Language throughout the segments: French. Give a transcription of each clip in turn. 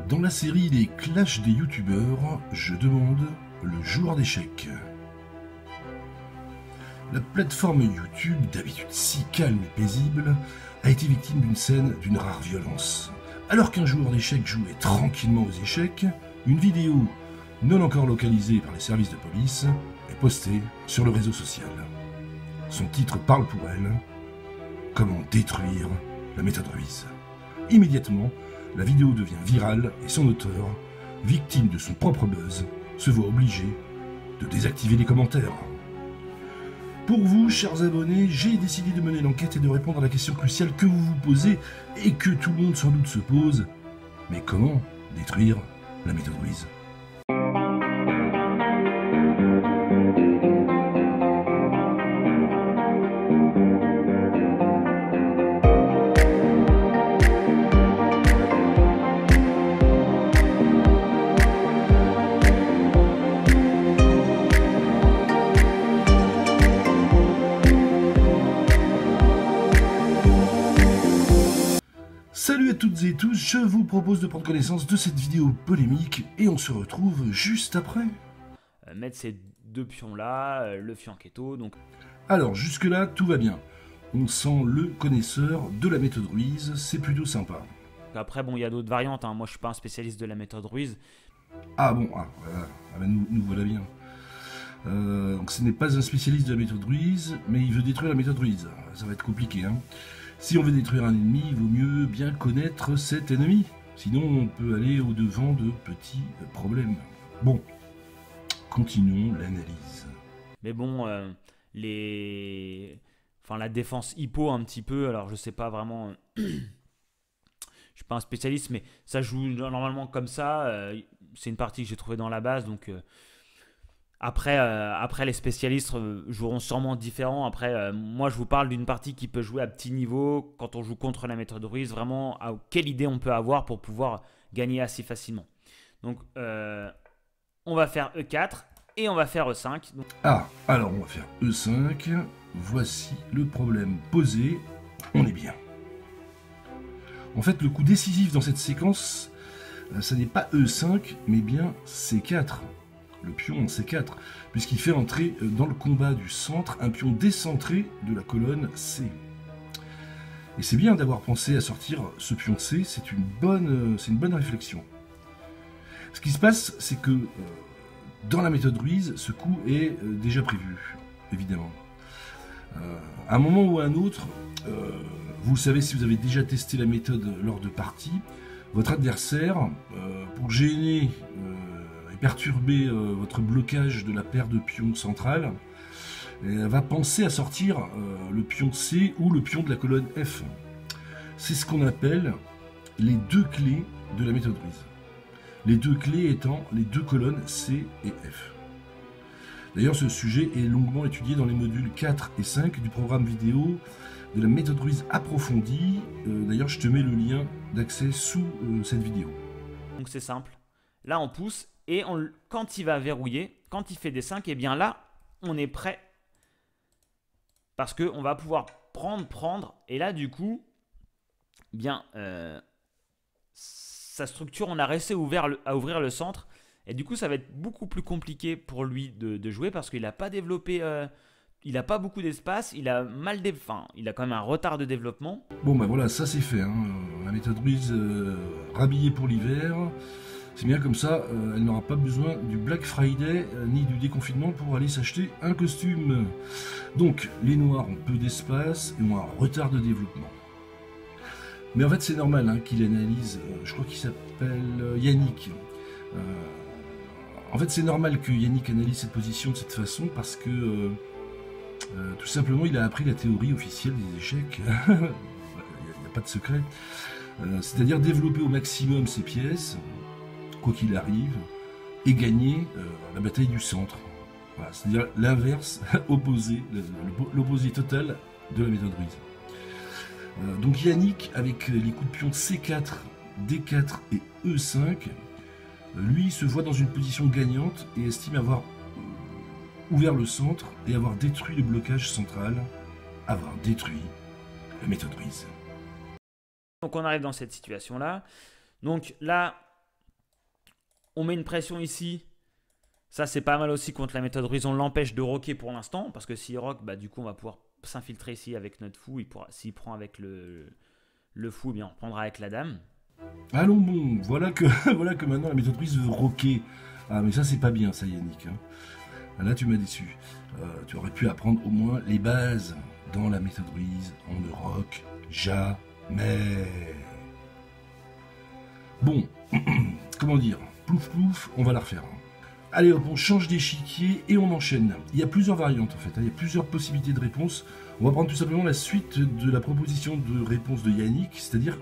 Dans la série Les Clashs des youtubeurs, je demande le joueur d'échecs. La plateforme YouTube, d'habitude si calme et paisible, a été victime d'une scène d'une rare violence. Alors qu'un joueur d'échecs jouait tranquillement aux échecs, une vidéo, non encore localisée par les services de police, est postée sur le réseau social. Son titre parle pour elle, comment détruire la méthode Ruiz. Immédiatement, la vidéo devient virale et son auteur, victime de son propre buzz, se voit obligé de désactiver les commentaires. Pour vous, chers abonnés, j'ai décidé de mener l'enquête et de répondre à la question cruciale que vous vous posez et que tout le monde sans doute se pose. Mais comment détruire la méthode Ruiz ? Salut à toutes et tous, je vous propose de prendre connaissance de cette vidéo polémique et on se retrouve juste après. Mettre ces deux pions là, le fianchetto, donc... Alors jusque là tout va bien, on sent le connaisseur de la méthode Ruiz, c'est plutôt sympa. Après bon il y a d'autres variantes, hein. Moi je suis pas un spécialiste de la méthode Ruiz. Ah bon, voilà. Nous voilà bien. Donc ce n'est pas un spécialiste de la méthode Ruiz, mais il veut détruire la méthode Ruiz, ça va être compliqué hein. Si on veut détruire un ennemi, il vaut mieux bien connaître cet ennemi. Sinon, on peut aller au-devant de petits problèmes. Bon, continuons l'analyse. Mais bon, la défense hippo un petit peu, alors je sais pas vraiment... je suis pas un spécialiste, mais ça joue normalement comme ça. C'est une partie que j'ai trouvée dans la base, donc... Après, les spécialistes joueront sûrement différents. Après, moi, je vous parle d'une partie qui peut jouer à petit niveau quand on joue contre la méthode Ruiz. Vraiment, à quelle idée on peut avoir pour pouvoir gagner assez facilement. Donc, on va faire E4 et on va faire E5. Donc... Ah, alors on va faire E5. Voici le problème posé. On est bien. En fait, le coup décisif dans cette séquence, ça n'est pas E5, mais bien C4. Le pion en C4, puisqu'il fait entrer dans le combat du centre un pion décentré de la colonne C. Et c'est bien d'avoir pensé à sortir ce pion C, c'est une bonne réflexion. Ce qui se passe, c'est que dans la méthode Ruiz, ce coup est déjà prévu, évidemment. À un moment ou à un autre, vous le savez si vous avez déjà testé la méthode lors de parties, votre adversaire, pour gêner perturber votre blocage de la paire de pions centrale, va penser à sortir le pion C ou le pion de la colonne F. C'est ce qu'on appelle les deux clés de la méthode Ruiz. Les deux clés étant les deux colonnes C et F. D'ailleurs, ce sujet est longuement étudié dans les modules 4 et 5 du programme vidéo de la méthode Ruiz approfondie. D'ailleurs, je te mets le lien d'accès sous cette vidéo. Donc c'est simple. Là, on pousse. Et quand il va verrouiller, quand il fait des 5, et bien là, on est prêt. Parce qu'on va pouvoir prendre. Et là, du coup, bien, sa structure, on a resté à ouvrir le centre. Et du coup, ça va être beaucoup plus compliqué pour lui de jouer parce qu'il n'a pas développé... il n'a pas beaucoup d'espace, il a il a quand même un retard de développement. Bon, ben voilà, ça c'est fait. Hein. La méthode Ruiz rhabillée pour l'hiver. C'est bien comme ça, elle n'aura pas besoin du Black Friday ni du déconfinement pour aller s'acheter un costume. Donc, les noirs ont peu d'espace et ont un retard de développement. Mais en fait, c'est normal hein, qu'il analyse, je crois qu'il s'appelle Yannick. En fait, c'est normal que Yannick analyse cette position de cette façon parce que, tout simplement, il a appris la théorie officielle des échecs. Il n'y a pas de secret. C'est-à-dire développer au maximum ses pièces, quoi qu'il arrive, et gagner la bataille du centre. Voilà, c'est-à-dire l'inverse, l'opposé total de la méthode Ruiz. Donc Yannick, avec les coups de pion C4, D4 et E5, lui se voit dans une position gagnante et estime avoir ouvert le centre et avoir détruit le blocage central, avoir détruit la méthode Ruiz. Donc on arrive dans cette situation-là. Donc là, On met une pression ici. Ça, c'est pas mal aussi contre la méthode Ruiz. On l'empêche de rocker pour l'instant. Parce que s'il rock, bah, du coup, on va pouvoir s'infiltrer ici avec notre fou. S'il prend avec le fou, eh bien, on reprendra avec la dame. Allons bon, voilà que, voilà que maintenant la méthode Ruiz veut rocker. Ah, mais ça, c'est pas bien, ça, Yannick. Hein. Là, tu m'as déçu. Tu aurais pu apprendre au moins les bases. Dans la méthode Ruiz, on ne rock jamais. Bon, comment dire, plouf plouf, on va la refaire. Allez hop, on change d'échiquier et on enchaîne. Il y a plusieurs variantes en fait, il y a plusieurs possibilités de réponse. On va prendre tout simplement la suite de la proposition de réponse de Yannick, c'est-à-dire,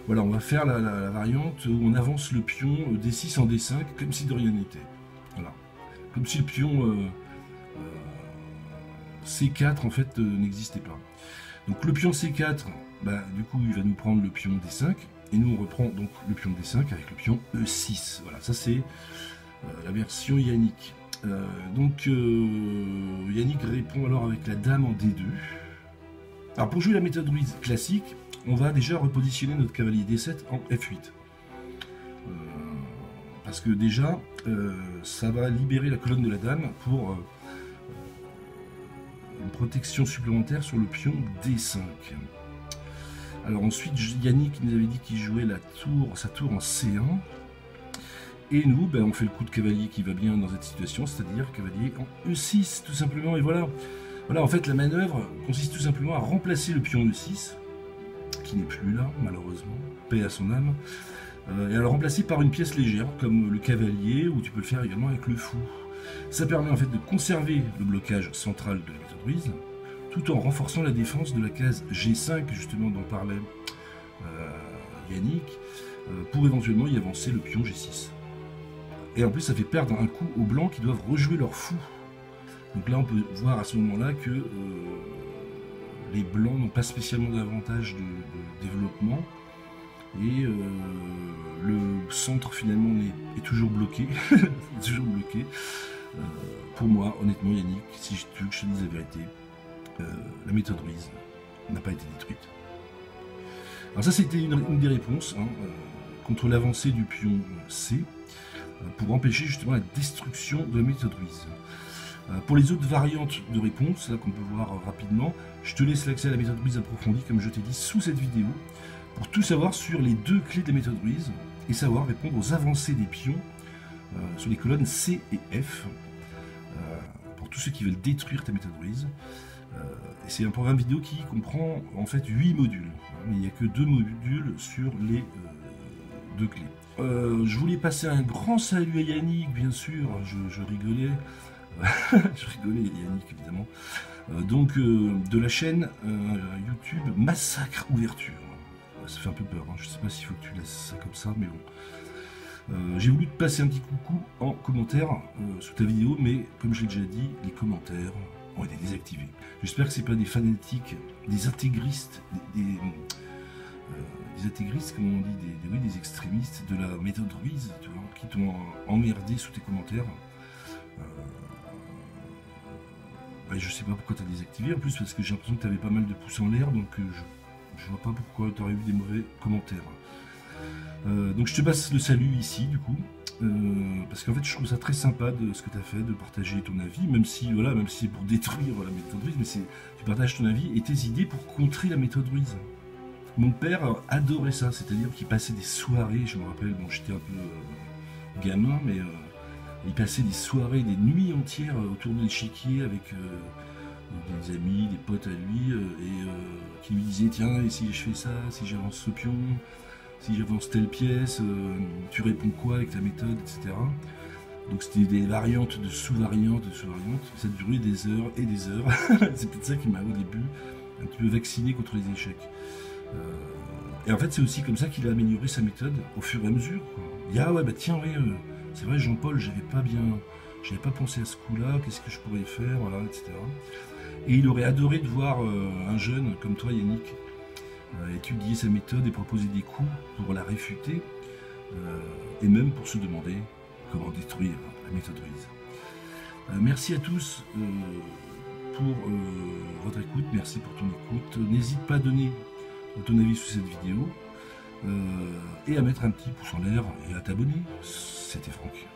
voilà, on va faire la variante où on avance le pion D6 en D5 comme si de rien n'était. Voilà, comme si le pion C4 en fait n'existait pas. Donc le pion C4, bah, du coup il va nous prendre le pion D5 et nous on reprend donc le pion D5 avec le pion E6. Voilà, ça c'est la version Yannick. Yannick répond alors avec la dame en D2. Alors pour jouer la méthode Ruiz classique, on va déjà repositionner notre cavalier D7 en F8. Parce que déjà, ça va libérer la colonne de la dame pour une protection supplémentaire sur le pion D5. Alors ensuite, Yannick nous avait dit qu'il jouait sa tour en C1. Et nous, ben, on fait le coup de cavalier qui va bien dans cette situation, c'est-à-dire cavalier en E6, tout simplement. Et voilà. Voilà, en fait, la manœuvre consiste tout simplement à remplacer le pion E6, qui n'est plus là, malheureusement, paix à son âme, et à le remplacer par une pièce légère, comme le cavalier, ou tu peux le faire également avec le fou. Ça permet en fait de conserver le blocage central de la méthode Ruiz, tout en renforçant la défense de la case G5, justement dont parlait Yannick, pour éventuellement y avancer le pion G6. Et en plus, ça fait perdre un coup aux blancs qui doivent rejouer leur fou. Donc là, on peut voir à ce moment-là que les blancs n'ont pas spécialement d'avantage de développement. Et le centre, finalement, est toujours bloqué. est toujours bloqué. Pour moi, honnêtement, Yannick, si tu veux que je te dise la vérité, la méthode Ruiz n'a pas été détruite. Alors ça, c'était une des réponses contre l'avancée du pion C, pour empêcher justement la destruction de la méthode Ruiz. Pour les autres variantes de réponse, là qu'on peut voir rapidement, je te laisse l'accès à la méthode Ruiz approfondie, comme je t'ai dit, sous cette vidéo, pour tout savoir sur les deux clés de la méthode Ruiz, et savoir répondre aux avancées des pions sur les colonnes C et F, pour tous ceux qui veulent détruire ta méthode Ruiz. Et c'est un programme vidéo qui comprend en fait 8 modules, mais il n'y a que 2 modules sur les 2 clés. Je voulais passer un grand salut à Yannick, bien sûr, je rigolais, je rigolais Yannick évidemment, de la chaîne YouTube Massacre Ouverture. Ça fait un peu peur, hein. Je sais pas s'il faut que tu laisses ça comme ça, mais bon. J'ai voulu te passer un petit coucou en commentaire sous ta vidéo, mais comme je l'ai déjà dit, les commentaires ont été désactivés. J'espère que c'est pas des fanatiques, des intégristes, des intégristes, comme on dit, des extrémistes de la méthode Ruiz, tu vois, qui t'ont emmerdé sous tes commentaires. Je sais pas pourquoi tu as désactivé, en plus parce que j'ai l'impression que tu avais pas mal de pouces en l'air, donc je vois pas pourquoi tu aurais eu des mauvais commentaires. Donc je te passe le salut ici, du coup, parce qu'en fait je trouve ça très sympa de ce que tu as fait, de partager ton avis, même si voilà, même si c'est pour détruire la méthode Ruiz, mais tu partages ton avis et tes idées pour contrer la méthode Ruiz. Mon père adorait ça, c'est-à-dire qu'il passait des soirées, je me rappelle, bon j'étais un peu gamin, mais il passait des soirées, des nuits entières autour de l'échiquier avec des amis, des potes à lui, qui lui disaient tiens, et si je fais ça, si j'avance ce pion, si j'avance telle pièce, tu réponds quoi avec ta méthode, etc. Donc c'était des variantes de sous-variantes, ça durait des heures et des heures. C'est peut-être ça qui m'a au début un petit peu vacciné contre les échecs. Et en fait c'est aussi comme ça qu'il a amélioré sa méthode au fur et à mesure, quoi. Il dit ah ouais bah tiens ouais, c'est vrai Jean-Paul, j'avais pas pensé à ce coup-là, qu'est-ce que je pourrais faire, voilà, etc. Et il aurait adoré de voir un jeune comme toi Yannick étudier sa méthode et proposer des coups pour la réfuter, et même pour se demander comment détruire la méthode Ruiz. Merci à tous pour votre écoute, merci pour ton écoute. N'hésite pas à donner ton avis sous cette vidéo. et à mettre un petit pouce en l'air et à t'abonner. C'était Franck.